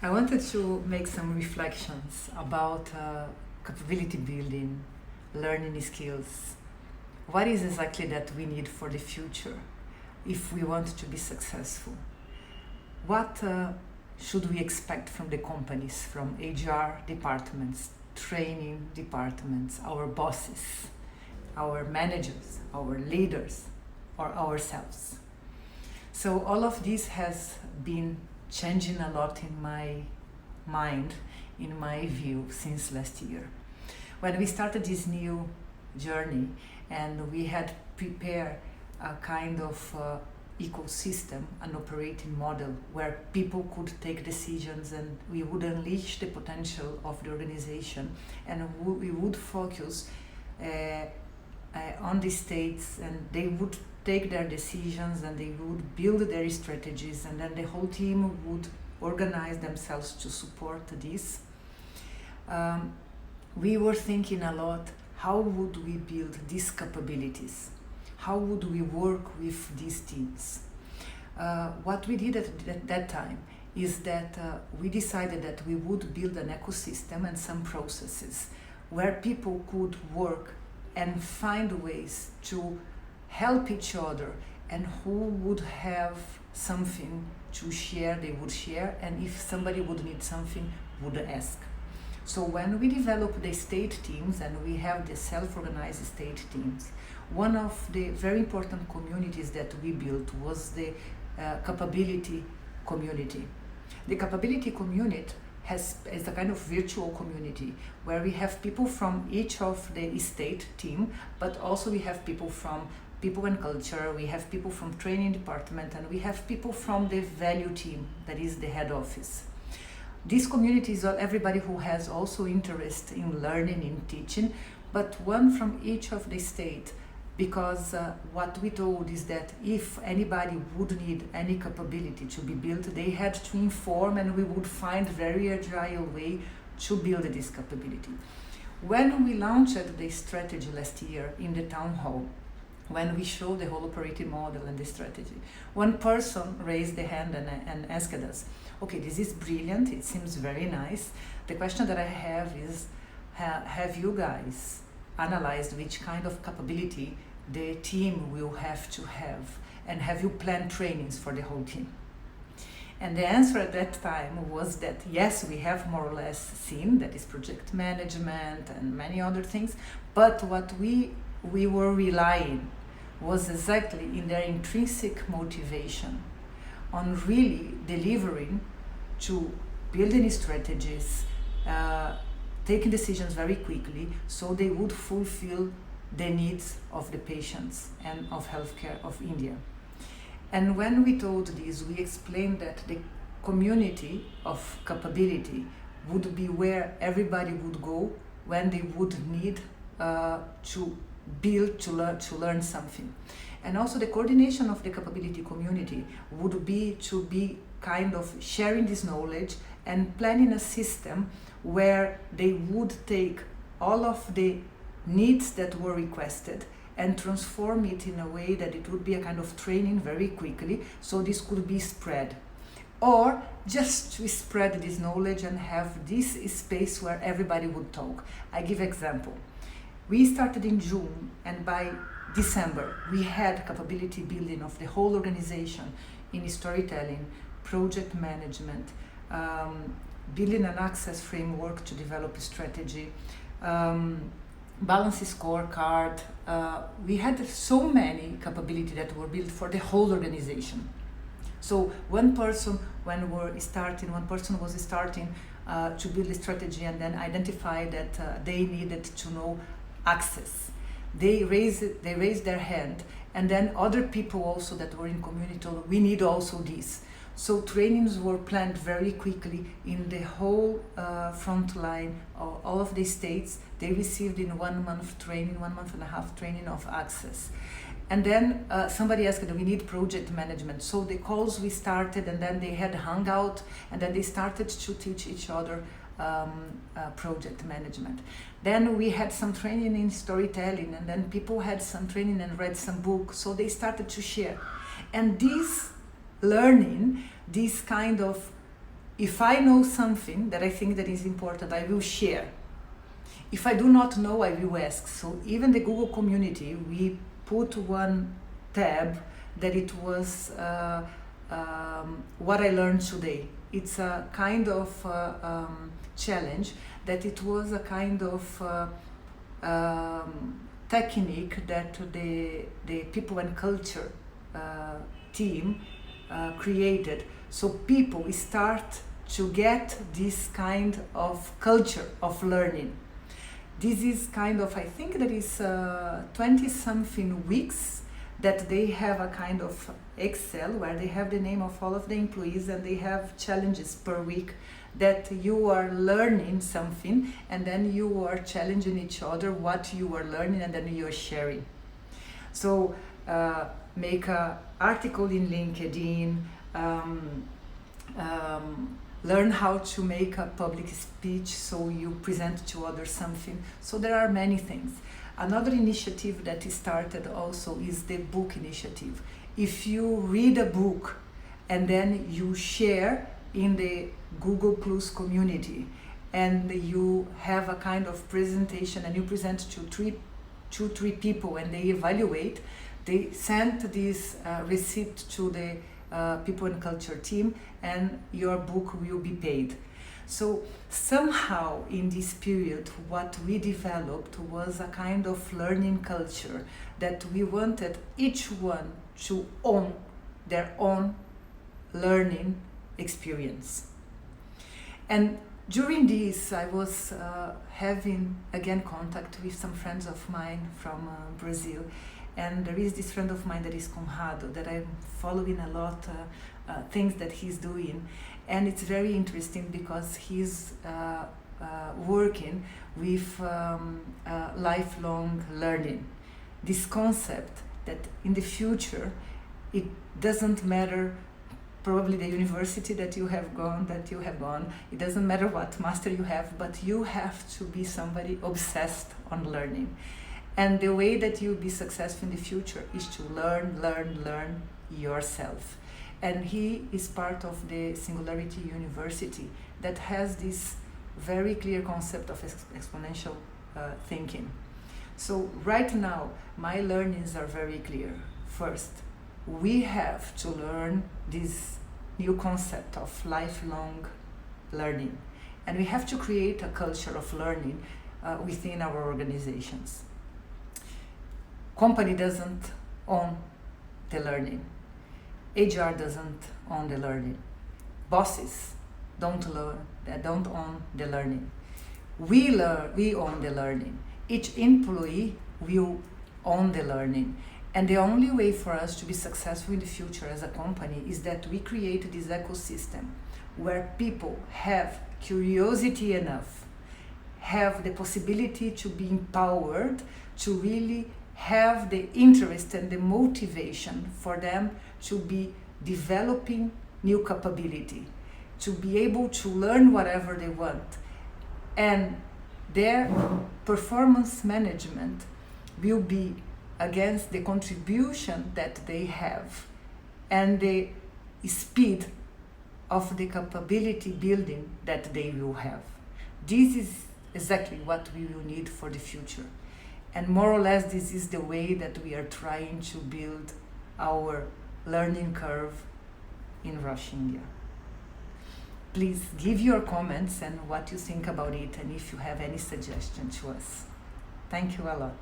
I wanted to make some reflections about capability building, learning skills. What is exactly that we need for the future if we want to be successful? What should we expect from the companies, from HR departments, training departments, our bosses, our managers, our leaders, or ourselves? So all of this has been changing a lot in my mind, in my view, since last year. When we started this new journey and we had prepared a kind of ecosystem, an operating model where people could take decisions and we would unleash the potential of the organization, and we would focus on the states, and they would take their decisions and they would build their strategies, and then the whole team would organize themselves to support this. We were thinking a lot, how would we build these capabilities? How would we work with these teams? What we did at that time is that we decided that we would build an ecosystem and some processes where people could work and find ways to help each other, and who would have something to share, they would share, and if somebody would need something, would ask. So when we develop the state teams and we have the self-organized state teams, one of the very important communities that we built was the capability community. The capability community is a kind of virtual community where we have people from each of the state team, but also we have people from people and culture, we have people from training department, and we have people from the value team, that is the head office. This community is everybody who has also interest in learning, in teaching, but one from each of the state, because what we told is that if anybody would need any capability to be built, they had to inform, and we would find very agile way to build this capability. When we launched the strategy last year in the town hall, when we showed the whole operating model and the strategy, one person raised the hand and asked us, okay, this is brilliant, it seems very nice. The question that I have is, have you guys analyzed which kind of capability the team will have to have, and have you planned trainings for the whole team? And the answer at that time was that yes, we have more or less seen, that is project management and many other things, but what we were relying was exactly in their intrinsic motivation on really delivering to building strategies, taking decisions very quickly, so they would fulfill the needs of the patients and of healthcare of India. And when we told this, we explained that the community of capability would be where everybody would go when they would need to build, to learn something. And also the coordination of the capability community would be to be kind of sharing this knowledge and planning a system where they would take all of the needs that were requested and transform it in a way that it would be a kind of training very quickly, so this could be spread. Or just to spread this knowledge and have this space where everybody would talk. I give example. We started in June, and by December we had capability building of the whole organization in storytelling, project management, building an access framework to develop a strategy, balance scorecard. We had so many capabilities that were built for the whole organization. So one person was starting to build a strategy and then identify that they needed to know access. They raised their hand, and then other people also that were in community told, we need also this. So trainings were planned very quickly in the whole front line of all of the states. They received in 1 month training, 1.5 months training of access. And then somebody asked, we need project management. So the calls we started, and then they had hangout, and then they started to teach each other project management. Then we had some training in storytelling, and then people had some training and read some books, so they started to share. And this learning, this kind of If I know something that I think that is important, I will share. If I do not know, I will ask. So even the Google community, we put one tab that it was what I learned today. It's a kind of challenge that it was a kind of technique that the people and culture team created. So people start to get this kind of culture of learning. This is kind of, I think that is 20-something weeks that they have a kind of Excel where they have the name of all of the employees and they have challenges per week that you are learning something and then you are challenging each other what you are learning and then you are sharing. So make an article in LinkedIn, learn how to make a public speech so you present to others something. So there are many things. Another initiative that is started also is the book initiative. If you read a book and then you share in the Google Plus community and you have a kind of presentation and you present to three people and they evaluate, they send this receipt to the people and culture team and your book will be paid. So somehow in this period what we developed was a kind of learning culture that we wanted each one to own their own learning experience. And during this I was having again contact with some friends of mine from Brazil. And there is this friend of mine that is Conrado, that I'm following a lot things that he's doing. And it's very interesting because he's working with lifelong learning. This concept that in the future, it doesn't matter probably the university that you have gone, it doesn't matter what master you have, but you have to be somebody obsessed on learning. And the way that you'll be successful in the future is to learn yourself. And he is part of the Singularity University that has this very clear concept of exponential thinking. So right now, my learnings are very clear. First, we have to learn this new concept of lifelong learning. And we have to create a culture of learning within our organizations. Company doesn't own the learning. HR doesn't own the learning. Bosses don't own the learning. We own the learning. Each employee will own the learning. And the only way for us to be successful in the future as a company is that we create this ecosystem where people have curiosity enough, have the possibility to be empowered to really have the interest and the motivation for them to be developing new capability, to be able to learn whatever they want. And their performance management will be against the contribution that they have and the speed of the capability building that they will have. This is exactly what we will need for the future. And more or less, this is the way that we are trying to build our learning curve in Rush India. Please give your comments and what you think about it and if you have any suggestion to us. Thank you a lot.